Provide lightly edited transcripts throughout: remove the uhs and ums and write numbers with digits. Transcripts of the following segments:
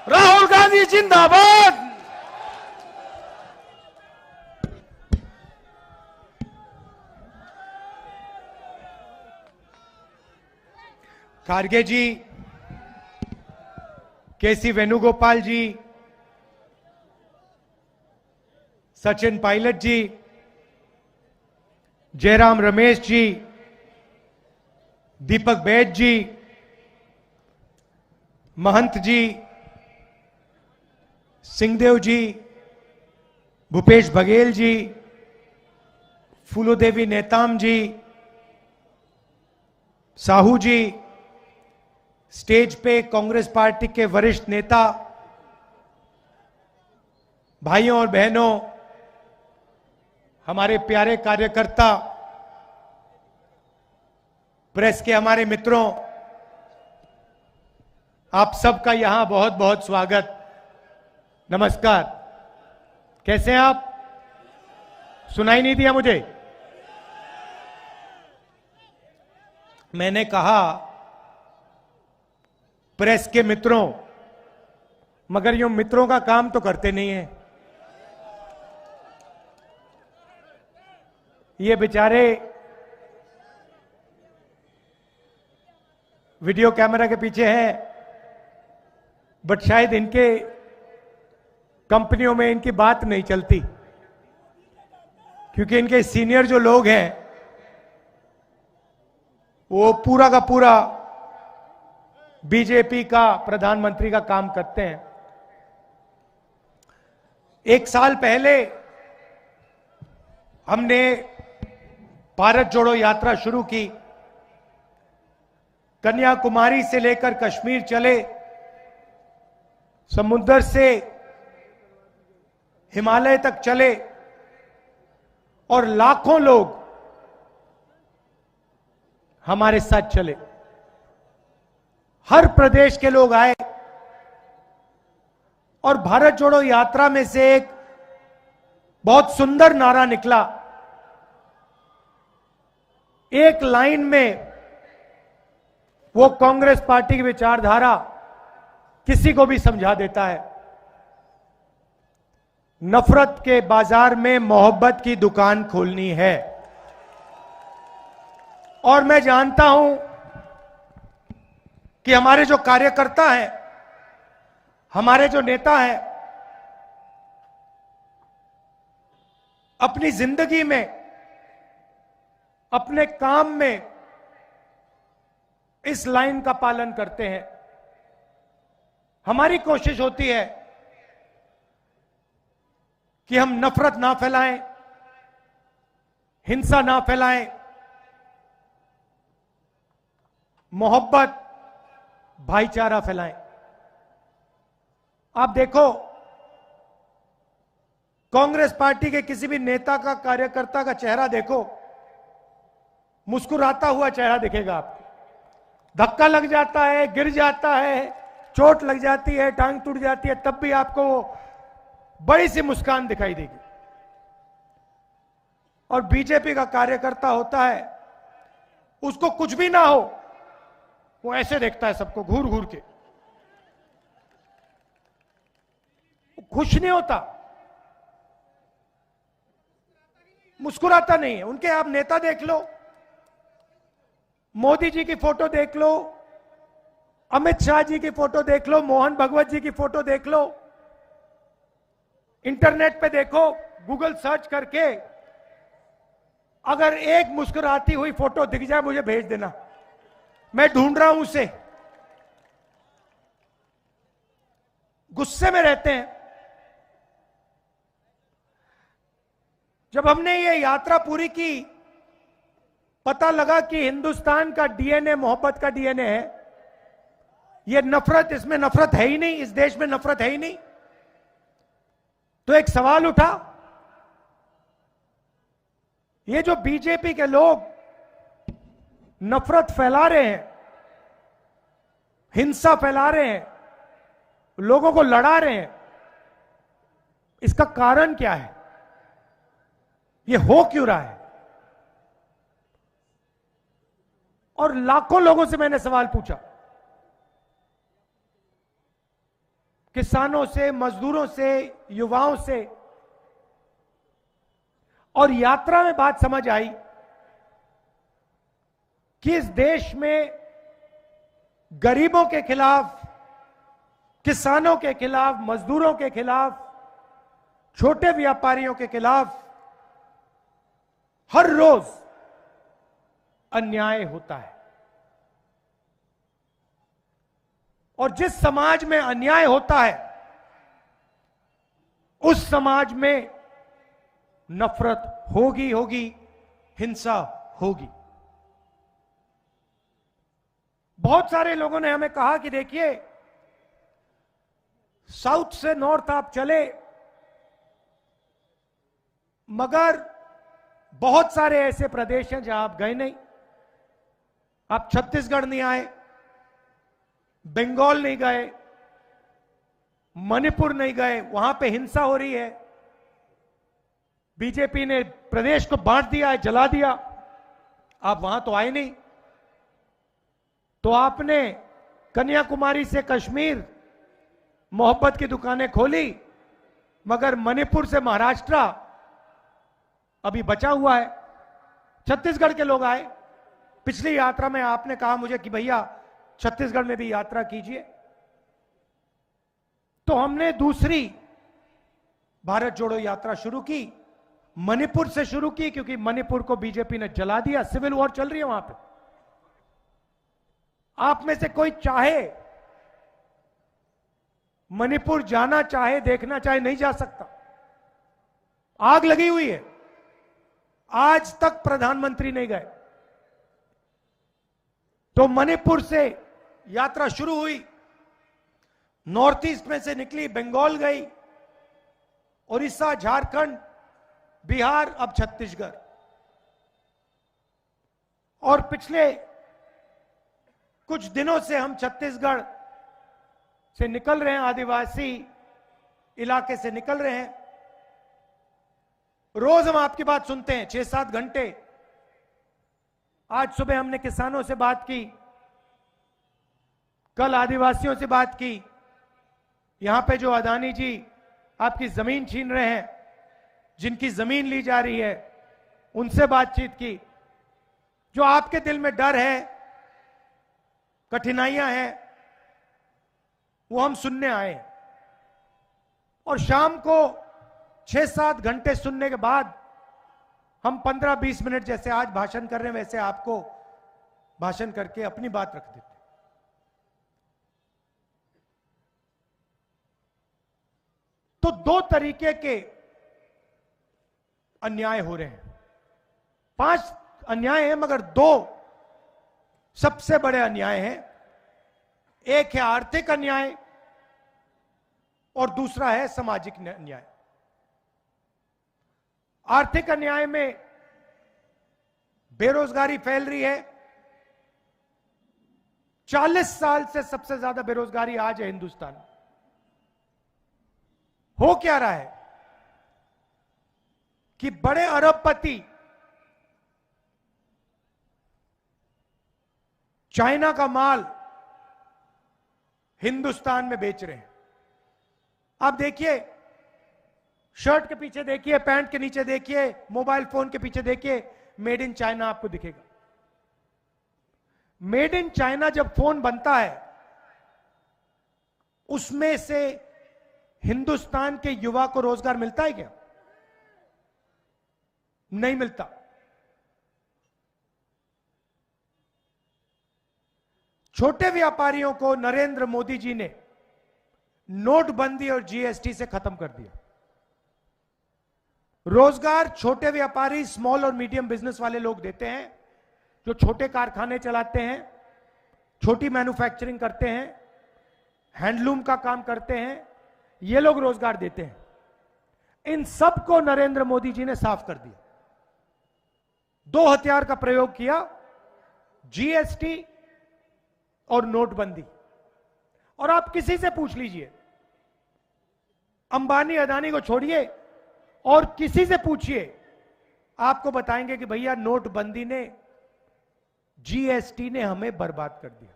राहुल गांधी जिंदाबाद। खारगे जी, केसी वेणुगोपाल जी, सचिन पायलट जी, जयराम रमेश जी, दीपक बैज जी, महंत जी, सिंहदेव जी, भूपेश बघेल जी, फूलोदेवी नेताम जी, साहू जी, स्टेज पे कांग्रेस पार्टी के वरिष्ठ नेता, भाइयों और बहनों, हमारे प्यारे कार्यकर्ता, प्रेस के हमारे मित्रों, आप सबका यहां बहुत बहुत स्वागत। नमस्कार। कैसे हैं आप? सुनाई नहीं दिया मुझे? मैंने कहा प्रेस के मित्रों, मगर यूं मित्रों का काम तो करते नहीं है। ये बेचारे वीडियो कैमरा के पीछे हैं, बट शायद इनके कंपनियों में इनकी बात नहीं चलती, क्योंकि इनके सीनियर जो लोग हैं वो पूरा का पूरा बीजेपी का प्रधानमंत्री का काम करते हैं। एक साल पहले हमने भारत जोड़ो यात्रा शुरू की। कन्याकुमारी से लेकर कश्मीर चले, समुद्र से हिमालय तक चले और लाखों लोग हमारे साथ चले। हर प्रदेश के लोग आए और भारत जोड़ो यात्रा में से एक बहुत सुंदर नारा निकला। एक लाइन में वो कांग्रेस पार्टी की विचारधारा किसी को भी समझा देता है। नफरत के बाजार में मोहब्बत की दुकान खोलनी है। और मैं जानता हूं कि हमारे जो कार्यकर्ता हैं, हमारे जो नेता हैं, अपनी जिंदगी में, अपने काम में इस लाइन का पालन करते हैं। हमारी कोशिश होती है कि हम नफरत ना फैलाएं, हिंसा ना फैलाएं, मोहब्बत, भाईचारा फैलाएं। आप देखो, कांग्रेस पार्टी के किसी भी नेता का, कार्यकर्ता का चेहरा देखो, मुस्कुराता हुआ चेहरा दिखेगा आपको। धक्का लग जाता है, गिर जाता है, चोट लग जाती है, टांग टूट जाती है, तब भी आपको बड़ी सी मुस्कान दिखाई देगी। और बीजेपी का कार्यकर्ता होता है, उसको कुछ भी ना हो, वो ऐसे देखता है सबको घूर घूर के, खुश नहीं होता, मुस्कुराता नहीं है। उनके आप नेता देख लो, मोदी जी की फोटो देख लो, अमित शाह जी की फोटो देख लो, मोहन भगवत जी की फोटो देख लो, इंटरनेट पे देखो, गूगल सर्च करके अगर एक मुस्कुराती हुई फोटो दिख जाए मुझे भेज देना, मैं ढूंढ रहा हूं उसे। गुस्से में रहते हैं। जब हमने ये यात्रा पूरी की, पता लगा कि हिंदुस्तान का डीएनए मोहब्बत का डीएनए है। ये नफरत, इसमें नफरत है ही नहीं, इस देश में नफरत है ही नहीं। तो एक सवाल उठा, ये जो बीजेपी के लोग नफरत फैला रहे हैं, हिंसा फैला रहे हैं, लोगों को लड़ा रहे हैं, इसका कारण क्या है? ये हो क्यों रहा है? और लाखों लोगों से मैंने सवाल पूछा। किसानों से, मजदूरों से, युवाओं से। और यात्रा में बात समझ आई कि इस देश में गरीबों के खिलाफ, किसानों के खिलाफ, मजदूरों के खिलाफ, छोटे व्यापारियों के खिलाफ हर रोज अन्याय होता है। और जिस समाज में अन्याय होता है उस समाज में नफरत होगी, हिंसा होगी। बहुत सारे लोगों ने हमें कहा कि देखिए, साउथ से नॉर्थ आप चले, मगर बहुत सारे ऐसे प्रदेश हैं जहां आप गए नहीं। आप छत्तीसगढ़ नहीं आए, बंगाल नहीं गए, मणिपुर नहीं गए, वहां पे हिंसा हो रही है। बीजेपी ने प्रदेश को बांट दिया है, जला दिया। आप वहां तो आए नहीं। तो आपने कन्याकुमारी से कश्मीर मोहब्बत की दुकानें खोली, मगर मणिपुर से महाराष्ट्र अभी बचा हुआ है। छत्तीसगढ़ के लोग आए। पिछली यात्रा में आपने कहा मुझे कि भैया छत्तीसगढ़ में भी यात्रा कीजिए, तो हमने दूसरी भारत जोड़ो यात्रा शुरू की। मणिपुर से शुरू की क्योंकि मणिपुर को बीजेपी ने जला दिया, सिविल वॉर चल रही है वहां पे। आप में से कोई चाहे मणिपुर जाना चाहे, देखना चाहे, नहीं जा सकता। आग लगी हुई है। आज तक प्रधानमंत्री नहीं गए। तो मणिपुर से यात्रा शुरू हुई, नॉर्थ ईस्ट में से निकली, बंगाल गई, उड़ीसा, झारखंड, बिहार, अब छत्तीसगढ़। और पिछले कुछ दिनों से हम छत्तीसगढ़ से निकल रहे हैं, आदिवासी इलाके से निकल रहे हैं। रोज हम आपकी बात सुनते हैं, 6-7 घंटे। आज सुबह हमने किसानों से बात की, कल आदिवासियों से बात की। यहां पे जो अदानी जी आपकी जमीन छीन रहे हैं, जिनकी जमीन ली जा रही है, उनसे बातचीत की। जो आपके दिल में डर है, कठिनाइयां हैं, वो हम सुनने आए। और शाम को 6-7 घंटे सुनने के बाद हम 15-20 मिनट जैसे आज भाषण कर रहे हैं, वैसे आपको भाषण करके अपनी बात रख देते। तो 2 तरीके के अन्याय हो रहे हैं। 5 अन्याय हैं, मगर 2 सबसे बड़े अन्याय हैं। एक है आर्थिक अन्याय और दूसरा है सामाजिक अन्याय। आर्थिक अन्याय में बेरोजगारी फैल रही है। 40 साल से सबसे ज्यादा बेरोजगारी आज है हिंदुस्तान में। हो क्या रहा है कि बड़े अरबपति चाइना का माल हिंदुस्तान में बेच रहे हैं। आप देखिए, शर्ट के पीछे देखिए, पैंट के नीचे देखिए, मोबाइल फोन के पीछे देखिए, मेड इन चाइना आपको दिखेगा। मेड इन चाइना जब फोन बनता है, उसमें से हिंदुस्तान के युवा को रोजगार मिलता है क्या? नहीं मिलता। छोटे व्यापारियों को नरेंद्र मोदी जी ने नोटबंदी और जीएसटी से खत्म कर दिया। रोजगार छोटे व्यापारी, स्मॉल और मीडियम बिजनेस वाले लोग देते हैं, जो छोटे कारखाने चलाते हैं, छोटी मैन्युफैक्चरिंग करते हैं, हैंडलूम का काम करते हैं, ये लोग रोजगार देते हैं। इन सब को नरेंद्र मोदी जी ने साफ कर दिया। 2 हथियार का प्रयोग किया, जीएसटी और नोटबंदी। और आप किसी से पूछ लीजिए, अंबानी अदानी को छोड़िए और किसी से पूछिए, आपको बताएंगे कि भैया नोटबंदी ने, जीएसटी ने हमें बर्बाद कर दिया।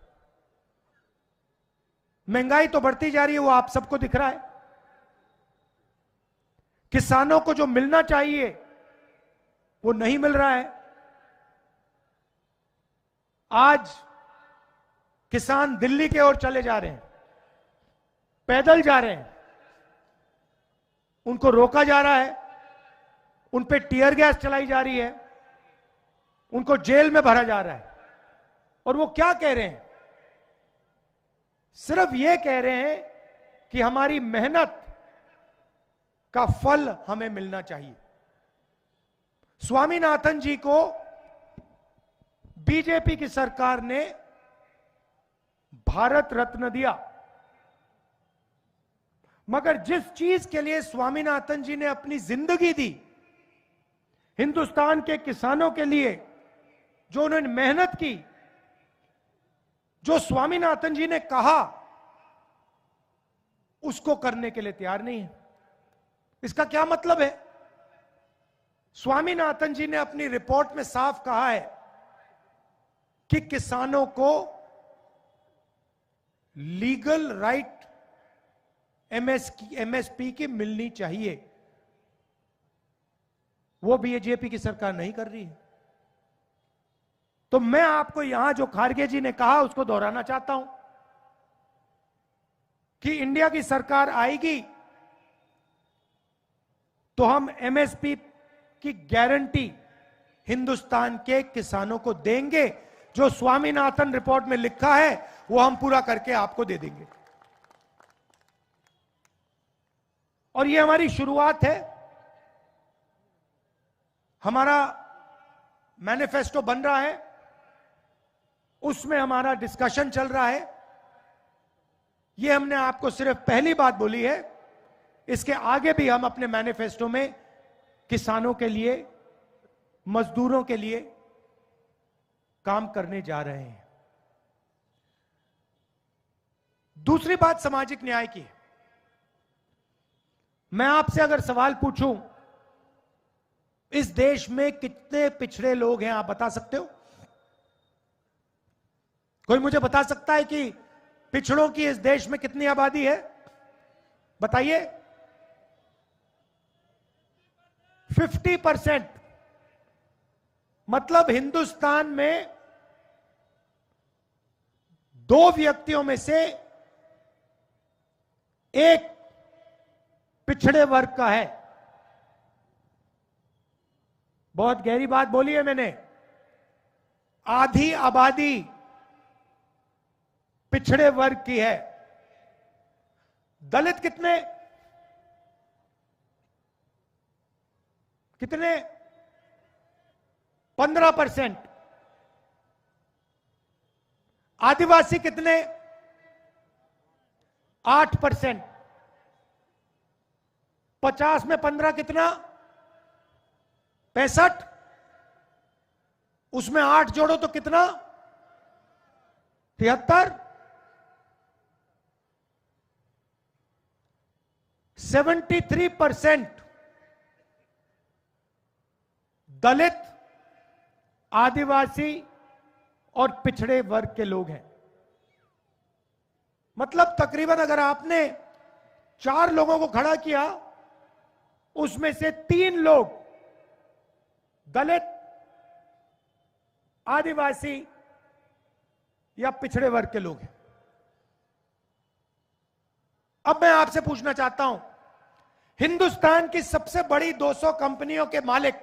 महंगाई तो बढ़ती जा रही है, वो आप सबको दिख रहा है। किसानों को जो मिलना चाहिए वो नहीं मिल रहा है। आज किसान दिल्ली की ओर चले जा रहे हैं, पैदल जा रहे हैं, उनको रोका जा रहा है, उन पे टीयर गैस चलाई जा रही है, उनको जेल में भरा जा रहा है। और वो क्या कह रहे हैं? सिर्फ ये कह रहे हैं कि हमारी मेहनत का फल हमें मिलना चाहिए। स्वामीनाथन जी को बीजेपी की सरकार ने भारत रत्न दिया, मगर जिस चीज के लिए स्वामीनाथन जी ने अपनी जिंदगी दी, हिंदुस्तान के किसानों के लिए जो उन्होंने मेहनत की, जो स्वामीनाथन जी ने कहा, उसको करने के लिए तैयार नहीं है। इसका क्या मतलब है? स्वामीनाथन जी ने अपनी रिपोर्ट में साफ कहा है कि किसानों को लीगल राइट एमएसपी की मिलनी चाहिए। वो बीजेपी की सरकार नहीं कर रही है। तो मैं आपको यहां जो खारगे जी ने कहा उसको दोहराना चाहता हूं कि इंडिया की सरकार आएगी तो हम एमएसपी की गारंटी हिंदुस्तान के किसानों को देंगे। जो स्वामीनाथन रिपोर्ट में लिखा है वो हम पूरा करके आपको दे देंगे। और ये हमारी शुरुआत है। हमारा मैनिफेस्टो बन रहा है, उसमें हमारा डिस्कशन चल रहा है। ये हमने आपको सिर्फ पहली बात बोली है। इसके आगे भी हम अपने मैनिफेस्टो में किसानों के लिए, मजदूरों के लिए काम करने जा रहे हैं। दूसरी बात सामाजिक न्याय की है। मैं आपसे अगर सवाल पूछूं, इस देश में कितने पिछड़े लोग हैं, आप बता सकते हो? कोई मुझे बता सकता है कि पिछड़ों की इस देश में कितनी आबादी है? बताइए। 50%। मतलब हिंदुस्तान में 2 व्यक्तियों में से एक पिछड़े वर्ग का है। बहुत गहरी बात बोली है मैंने। आधी आबादी पिछड़े वर्ग की है। दलित कितने? 15%। आदिवासी कितने? 8%। 50 में 15 कितना? 65। उसमें 8 जोड़ो तो कितना? 73। 73% दलित, आदिवासी और पिछड़े वर्ग के लोग हैं। मतलब तकरीबन अगर आपने 4 लोगों को खड़ा किया, उसमें से 3 लोग दलित, आदिवासी या पिछड़े वर्ग के लोग हैं। अब मैं आपसे पूछना चाहता हूं, हिंदुस्तान की सबसे बड़ी 200 कंपनियों के मालिक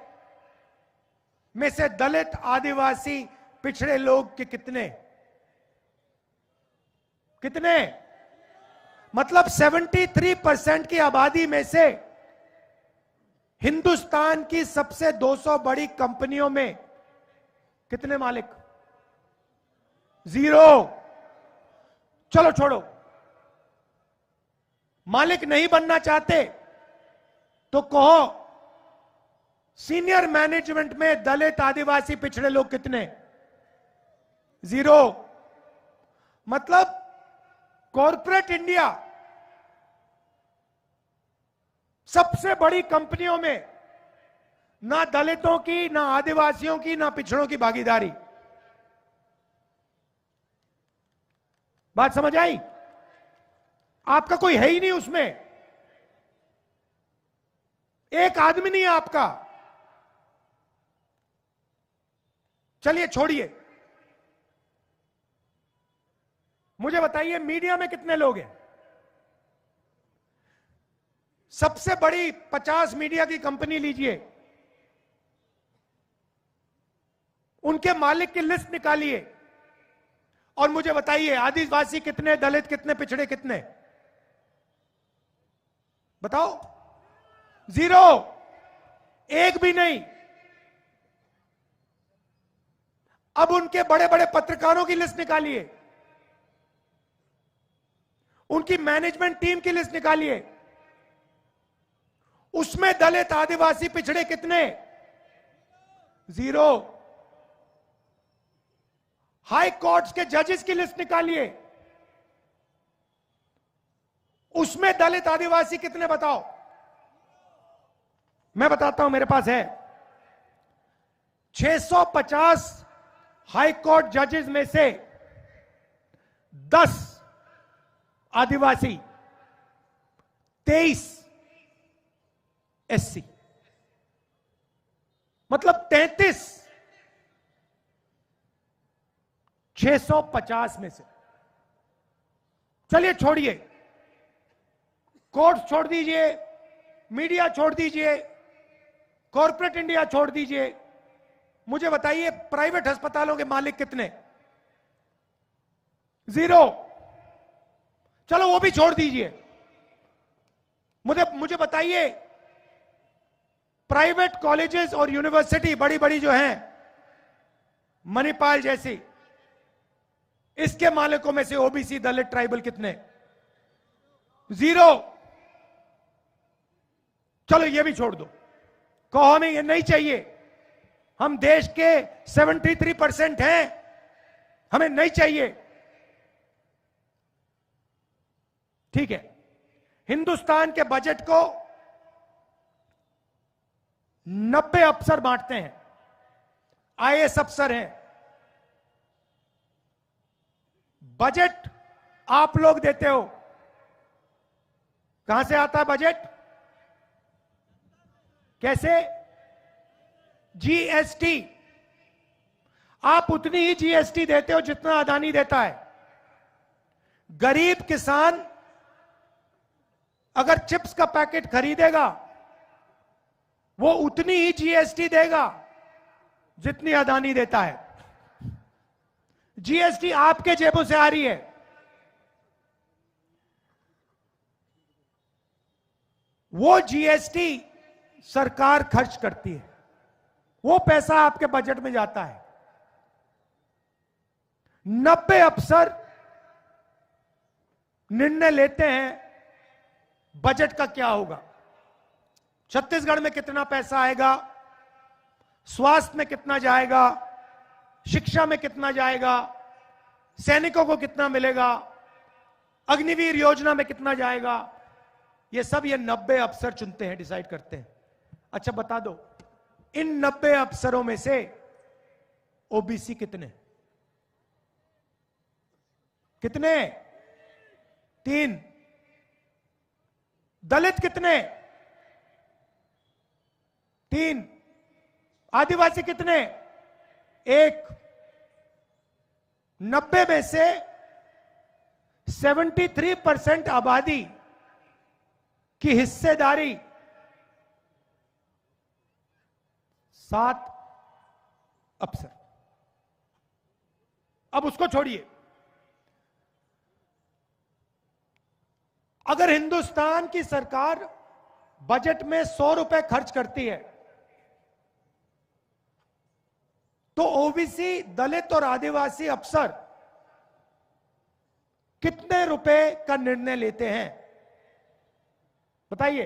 में से दलित, आदिवासी, पिछड़े लोग के कितने? मतलब 73% की आबादी में से हिंदुस्तान की सबसे 200 बड़ी कंपनियों में कितने मालिक? 0। चलो छोड़ो, मालिक नहीं बनना चाहते तो कहो सीनियर मैनेजमेंट में दलित, आदिवासी, पिछड़े लोग कितने? 0। मतलब कॉर्पोरेट इंडिया सबसे बड़ी कंपनियों में ना दलितों की, ना आदिवासियों की, ना पिछड़ों की भागीदारी। बात समझ आई? आपका कोई है ही नहीं उसमें, एक आदमी नहीं है आपका। चलिए छोड़िए, मुझे बताइए मीडिया में कितने लोग हैं? सबसे बड़ी 50 मीडिया की कंपनी लीजिए, उनके मालिक की लिस्ट निकालिए और मुझे बताइए आदिवासी कितने, दलित कितने, पिछड़े कितने? बताओ। जीरो, एक भी नहीं। अब उनके बड़े बड़े पत्रकारों की लिस्ट निकालिए, उनकी मैनेजमेंट टीम की लिस्ट निकालिए, उसमें दलित, आदिवासी, पिछड़े कितने? जीरो। हाई कोर्ट्स के जजेस की लिस्ट निकालिए, उसमें दलित, आदिवासी कितने? बताओ। मैं बताता हूं, मेरे पास है 650 हाई कोर्ट जजेस में से 10 आदिवासी, 23 एससी, मतलब 33 650 में से। चलिए छोड़िए, कोर्ट छोड़ दीजिए, मीडिया छोड़ दीजिए, कॉर्पोरेट इंडिया छोड़ दीजिए, मुझे बताइए प्राइवेट अस्पतालों के मालिक कितने? जीरो। चलो वो भी छोड़ दीजिए, मुझे बताइए प्राइवेट कॉलेजेस और यूनिवर्सिटी बड़ी बड़ी जो हैं, मणिपाल जैसी, इसके मालिकों में से ओबीसी, दलित, ट्राइबल कितने? जीरो। चलो ये भी छोड़ दो, कहो हमें ये नहीं चाहिए, हम देश के 73% हैं, हमें नहीं चाहिए। ठीक है, हिंदुस्तान के बजट को 90 अफसर बांटते हैं, आईएएस अफसर हैं। बजट आप लोग देते हो, कहां से आता है बजट? कैसे? जीएसटी। आप उतनी ही जीएसटी देते हो जितना अदानी देता है। गरीब किसान अगर चिप्स का पैकेट खरीदेगा, वो उतनी ही जीएसटी देगा जितनी अदानी देता है। जीएसटी आपके जेबों से आ रही है। वो जीएसटी सरकार खर्च करती है, वो पैसा आपके बजट में जाता है। 90 अफसर निर्णय लेते हैं बजट का क्या होगा, छत्तीसगढ़ में कितना पैसा आएगा, स्वास्थ्य में कितना जाएगा, शिक्षा में कितना जाएगा, सैनिकों को कितना मिलेगा, अग्निवीर योजना में कितना जाएगा, ये सब ये 90 अफसर चुनते हैं, डिसाइड करते हैं। अच्छा बता दो, इन 90 अफसरों में से ओबीसी कितने? कितने? 3। दलित कितने? 3। आदिवासी कितने? 1। 90 में से 73% आबादी की हिस्सेदारी 7 अफसर। अब उसको छोड़िए, अगर हिंदुस्तान की सरकार बजट में 100 रुपए खर्च करती है, तो ओबीसी, दलित और आदिवासी अफसर कितने रुपए का निर्णय लेते हैं? बताइए।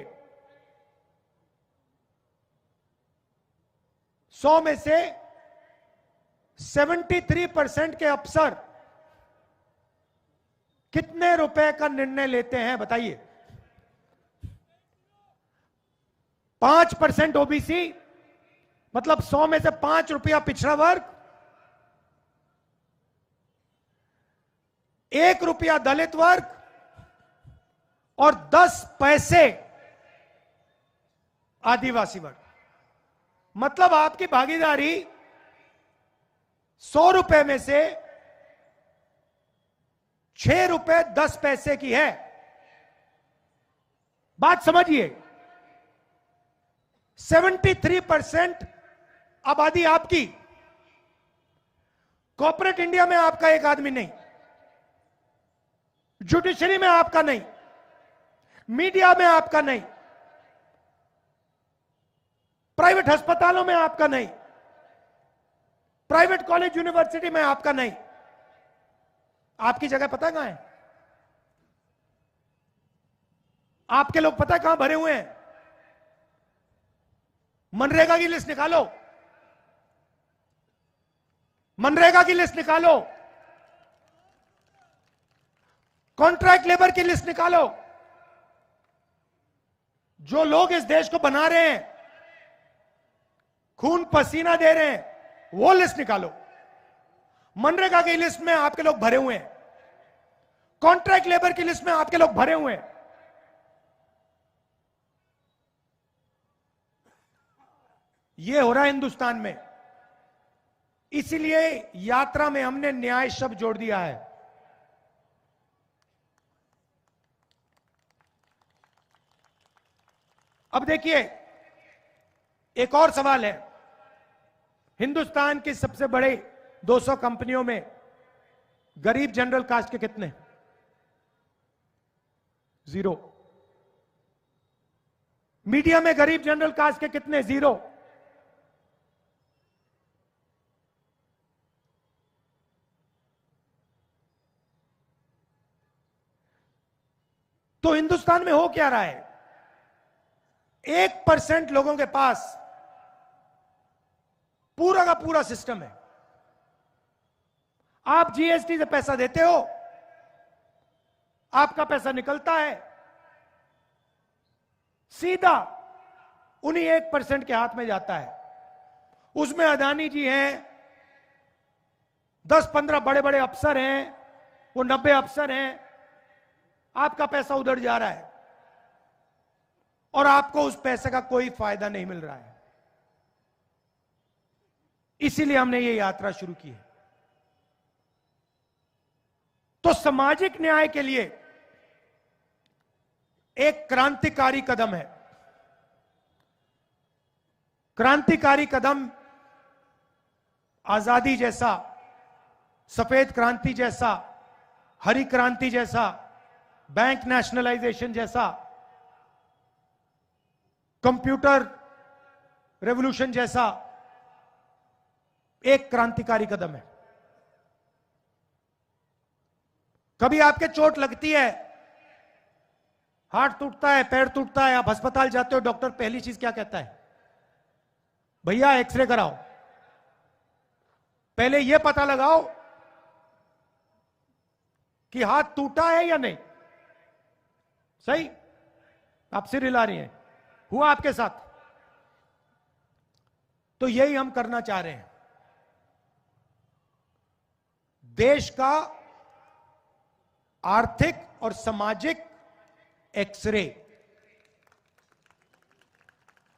100 में से 73% के अफसर कितने रुपए का निर्णय लेते हैं? बताइए। 5% ओबीसी, मतलब 100 में से 5 रुपया पिछड़ा वर्ग, 1 रुपया दलित वर्ग और 10 पैसे आदिवासी वर्ग। मतलब आपकी भागीदारी 100 रुपए में से 6 रुपए 10 पैसे की है। बात समझिए, 73% आबादी आपकी। कॉर्पोरेट इंडिया में आपका एक आदमी नहीं, जुडिशरी में आपका नहीं, मीडिया में आपका नहीं, प्राइवेट अस्पतालों में आपका नहीं, प्राइवेट कॉलेज यूनिवर्सिटी में आपका नहीं। आपकी जगह पता है कहां है? आपके लोग पता है कहां भरे हुए हैं? मनरेगा की लिस्ट निकालो, मनरेगा की लिस्ट निकालो, कॉन्ट्रैक्ट लेबर की लिस्ट निकालो। जो लोग इस देश को बना रहे हैं, खून पसीना दे रहे हैं, वो लिस्ट निकालो। मनरेगा की लिस्ट में आपके लोग भरे हुए हैं, कॉन्ट्रैक्ट लेबर की लिस्ट में आपके लोग भरे हुए हैं। ये हो रहा है हिंदुस्तान में। इसीलिए यात्रा में हमने न्याय शब्द जोड़ दिया है। अब देखिए, एक और सवाल है। हिंदुस्तान की सबसे बड़े 200 कंपनियों में गरीब जनरल कास्ट के कितने? 0। मीडिया में गरीब जनरल कास्ट के कितने? 0। तो हिंदुस्तान में हो क्या रहा है? 1% लोगों के पास पूरा का पूरा सिस्टम है। आप जीएसटी से पैसा देते हो, आपका पैसा निकलता है, सीधा उन्हीं 1% के हाथ में जाता है। उसमें अदानी जी हैं, 10-15 बड़े बड़े अफसर हैं, वो 90 अफसर हैं। आपका पैसा उधर जा रहा है और आपको उस पैसे का कोई फायदा नहीं मिल रहा है। इसीलिए हमने ये यात्रा शुरू की है। तो सामाजिक न्याय के लिए एक क्रांतिकारी कदम है। क्रांतिकारी कदम आजादी जैसा, सफेद क्रांति जैसा, हरी क्रांति जैसा, बैंक नेशनलाइजेशन जैसा, कंप्यूटर रेवोल्यूशन जैसा एक क्रांतिकारी कदम है। कभी आपके चोट लगती है, हाथ टूटता है, पैर टूटता है, आप अस्पताल जाते हो, डॉक्टर पहली चीज क्या कहता है? भैया एक्सरे कराओ, पहले यह पता लगाओ कि हाथ टूटा है या नहीं। सही? आप सिर हिला रही हैं, हुआ आपके साथ? तो यही हम करना चाह रहे हैं। देश का आर्थिक और सामाजिक एक्सरे,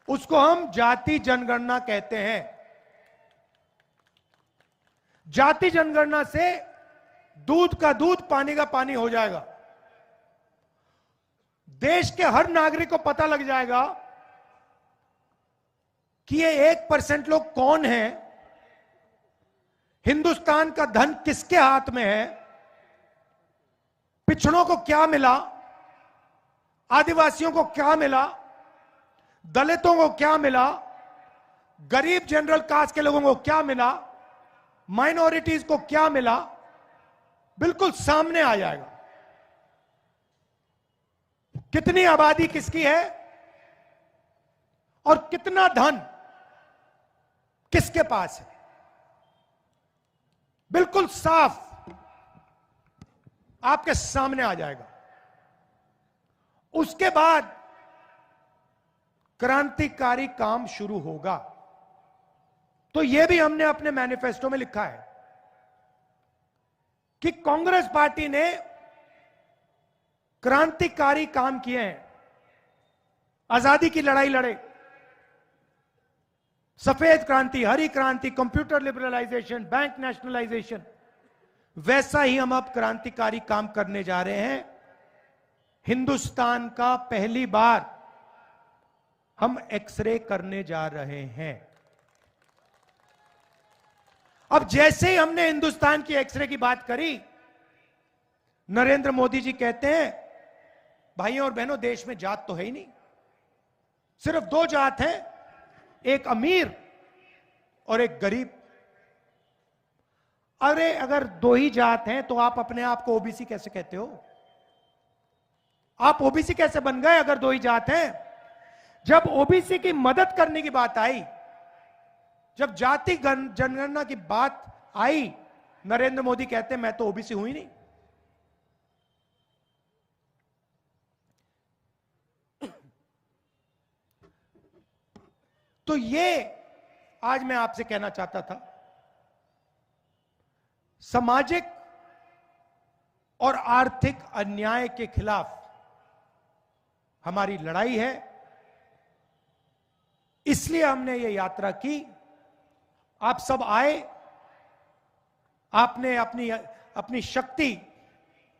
उसको हम जाति जनगणना कहते हैं। जाति जनगणना से दूध का दूध, पानी का पानी हो जाएगा। देश के हर नागरिक को पता लग जाएगा कि ये 1% लोग कौन हैं, हिंदुस्तान का धन किसके हाथ में है, पिछड़ों को क्या मिला, आदिवासियों को क्या मिला, दलितों को क्या मिला, गरीब जनरल कास्ट के लोगों को क्या मिला, माइनॉरिटीज को क्या मिला, बिल्कुल सामने आ जाएगा। कितनी आबादी किसकी है और कितना धन किसके पास है, बिल्कुल साफ आपके सामने आ जाएगा। उसके बाद क्रांतिकारी काम शुरू होगा। तो यह भी हमने अपने मैनिफेस्टो में लिखा है कि कांग्रेस पार्टी ने क्रांतिकारी काम किए हैं, आजादी की लड़ाई लड़े, सफेद क्रांति, हरी क्रांति, कंप्यूटर लिबरलाइजेशन, बैंक नेशनलाइजेशन, वैसा ही हम अब क्रांतिकारी काम करने जा रहे हैं। हिंदुस्तान का पहली बार हम एक्सरे करने जा रहे हैं। अब जैसे ही हमने हिंदुस्तान की एक्सरे की बात करी, नरेंद्र मोदी जी कहते हैं, भाइयों और बहनों, देश में जात तो है ही नहीं, सिर्फ दो जात हैं, एक अमीर और एक गरीब। अरे अगर दो ही जात हैं तो आप अपने आप को ओबीसी कैसे कहते हो? आप ओबीसी कैसे बन गए अगर दो ही जात हैं? जब ओबीसी की मदद करने की बात आई, जब जाति जनगणना की बात आई, नरेंद्र मोदी कहते हैं मैं तो ओबीसी हूं ही नहीं। तो ये आज मैं आपसे कहना चाहता था, सामाजिक और आर्थिक अन्याय के खिलाफ हमारी लड़ाई है, इसलिए हमने ये यात्रा की। आप सब आए, आपने अपनी शक्ति,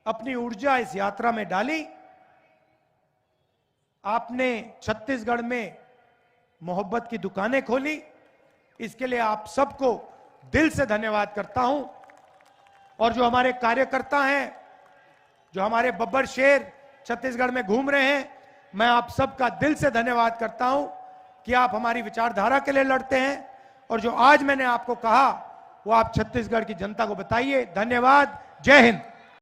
अपनी ऊर्जा इस यात्रा में डाली, आपने छत्तीसगढ़ में मोहब्बत की दुकानें खोली, इसके लिए आप सबको दिल से धन्यवाद करता हूं। और जो हमारे कार्यकर्ता हैं, जो हमारे बब्बर शेर छत्तीसगढ़ में घूम रहे हैं, मैं आप सबका दिल से धन्यवाद करता हूं कि आप हमारी विचारधारा के लिए लड़ते हैं। और जो आज मैंने आपको कहा वो आप छत्तीसगढ़ की जनता को बताइए। धन्यवाद। जय हिंद।